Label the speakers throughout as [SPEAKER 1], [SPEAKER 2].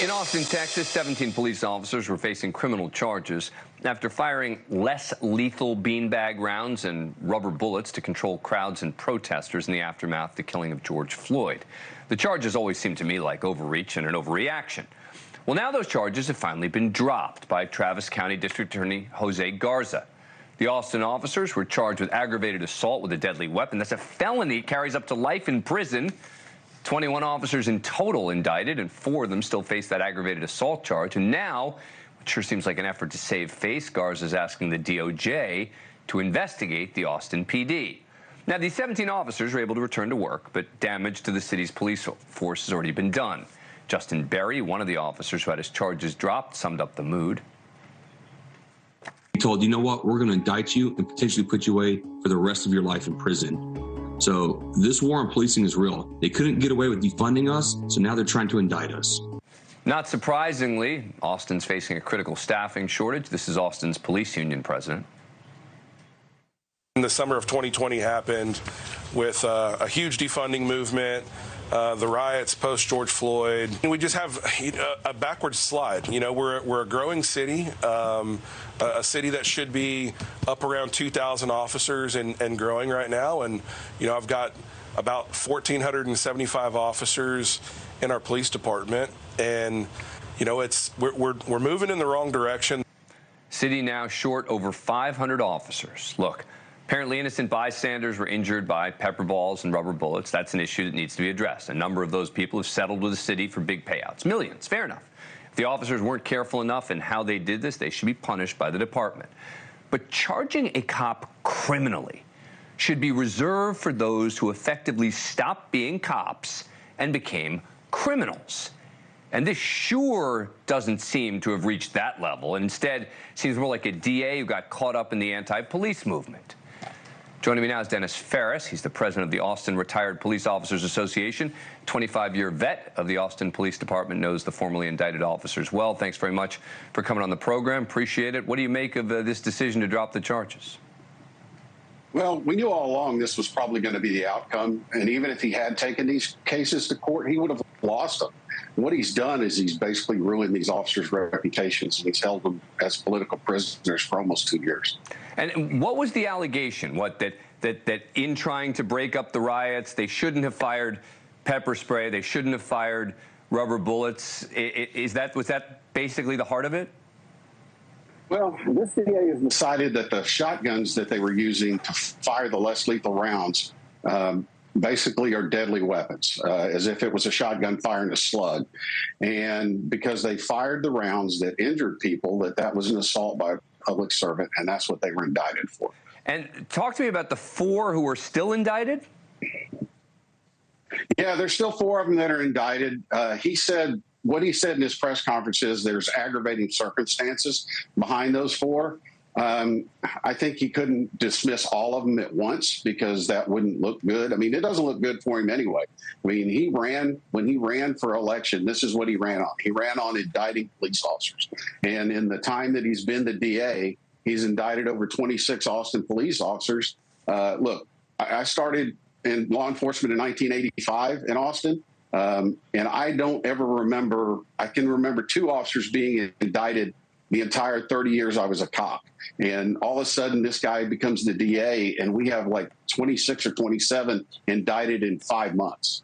[SPEAKER 1] In Austin, Texas, 17 police officers were facing criminal charges after firing less lethal beanbag rounds and rubber bullets to control crowds and protesters in the aftermath of the killing of George Floyd. The charges always seem to me like overreach and an overreaction. Well, now those charges have finally been dropped by Travis County District Attorney Jose Garza. The Austin officers were charged with aggravated assault with a deadly weapon. That's a felony, carries up to life in prison. 21 officers in total indicted, and 4 of them still face that aggravated assault charge. And now, it sure seems like an effort to save face, Garza is asking the DOJ to investigate the Austin PD. Now, these 17 officers were able to return to work, but damage to the city's police force has already been done. Justin Berry, one of the officers who had his charges dropped, summed up the mood.
[SPEAKER 2] He told, you know what, we're going to indict you and potentially put you away for the rest of your life in prison. So this war on policing is real. They couldn't get away with defunding us, so now they're trying to indict us.
[SPEAKER 1] Not surprisingly, Austin's facing a critical staffing shortage. This is Austin's police union president.
[SPEAKER 3] The summer of 2020 happened with a huge defunding movement, the riots post-George Floyd. We just have a backward slide. You know, we're a growing city, a city that should be up around 2,000 officers and growing right now. And, you know, I've got about 1,475 officers in our police department. And, you know, we're moving in the wrong direction.
[SPEAKER 1] City now short over 500 officers. Look, apparently innocent bystanders were injured by pepper balls and rubber bullets. That's an issue that needs to be addressed. A number of those people have settled with the city for big payouts. Millions, fair enough. If the officers weren't careful enough in how they did this, they should be punished by the department. But charging a cop criminally should be reserved for those who effectively stopped being cops and became criminals. And this sure doesn't seem to have reached that level, and instead seems more like a DA who got caught up in the anti-police movement. Joining me now is Dennis Ferris. He's the president of the Austin Retired Police Officers Association, 25-year vet of the Austin Police Department, knows the formerly indicted officers well. Thanks very much for coming on the program. Appreciate it. What do you make of this decision to drop the charges?
[SPEAKER 4] Well, we knew all along this was probably going to be the outcome. And even if he had taken these cases to court, he would have lost them. What he's done is he's basically ruined these officers' reputations, and he's held them as political prisoners for almost 2 years.
[SPEAKER 1] And what was the allegation? That in trying to break up the riots, they shouldn't have fired pepper spray, they shouldn't have fired rubber bullets? Was that basically the heart of it?
[SPEAKER 4] Well, this DA has decided that the shotguns that they were using to fire the less lethal rounds basically are deadly weapons, as if it was a shotgun firing a slug. And because they fired the rounds that injured people, that was an assault by a public servant, and that's what they were indicted for.
[SPEAKER 1] And talk to me about the 4 who are still indicted.
[SPEAKER 4] Yeah, there's still 4 of them that are indicted. What he said in his press conference is there's aggravating circumstances behind those 4. I think he couldn't dismiss all of them at once because that wouldn't look good. I mean, it doesn't look good for him anyway. I mean, when he ran for election, this is what he ran on. He ran on indicting police officers. And in the time that he's been the DA, he's indicted over 26 Austin police officers. Look, I started in law enforcement in 1985 in Austin. And I don't ever remember, I can remember 2 officers being indicted the entire 30 years I was a cop. And all of a sudden, this guy becomes the DA, and we have like 26 or 27 indicted in 5 months.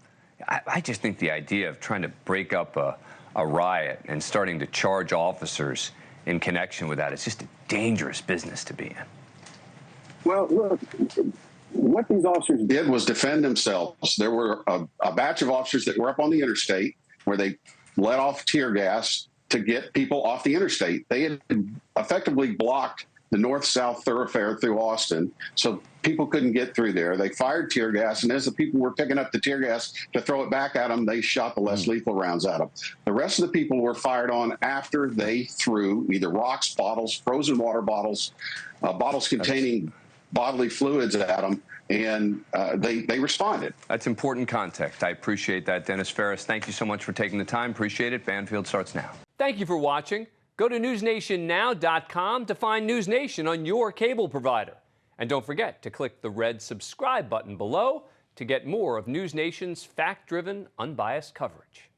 [SPEAKER 1] I just think the idea of trying to break up a riot and starting to charge officers in connection with that is just a dangerous business to be in.
[SPEAKER 4] Well, look, what these officers did was defend themselves. There were a batch of officers that were up on the interstate where they let off tear gas to get people off the interstate. They had effectively blocked the north-south thoroughfare through Austin, so people couldn't get through there. They fired tear gas, and as the people were picking up the tear gas to throw it back at them, they shot the less lethal rounds at them. The rest of the people were fired on after they threw either rocks, bottles, frozen water bottles, bottles containing bodily fluids at them, and they responded.
[SPEAKER 1] That's important context. I appreciate that, Dennis Ferris. Thank you so much for taking the time. Appreciate it. Banfield starts now. Thank you for watching. Go to NewsNationNow.com to find NewsNation on your cable provider. And don't forget to click the red subscribe button below to get more of NewsNation's fact-driven, unbiased coverage.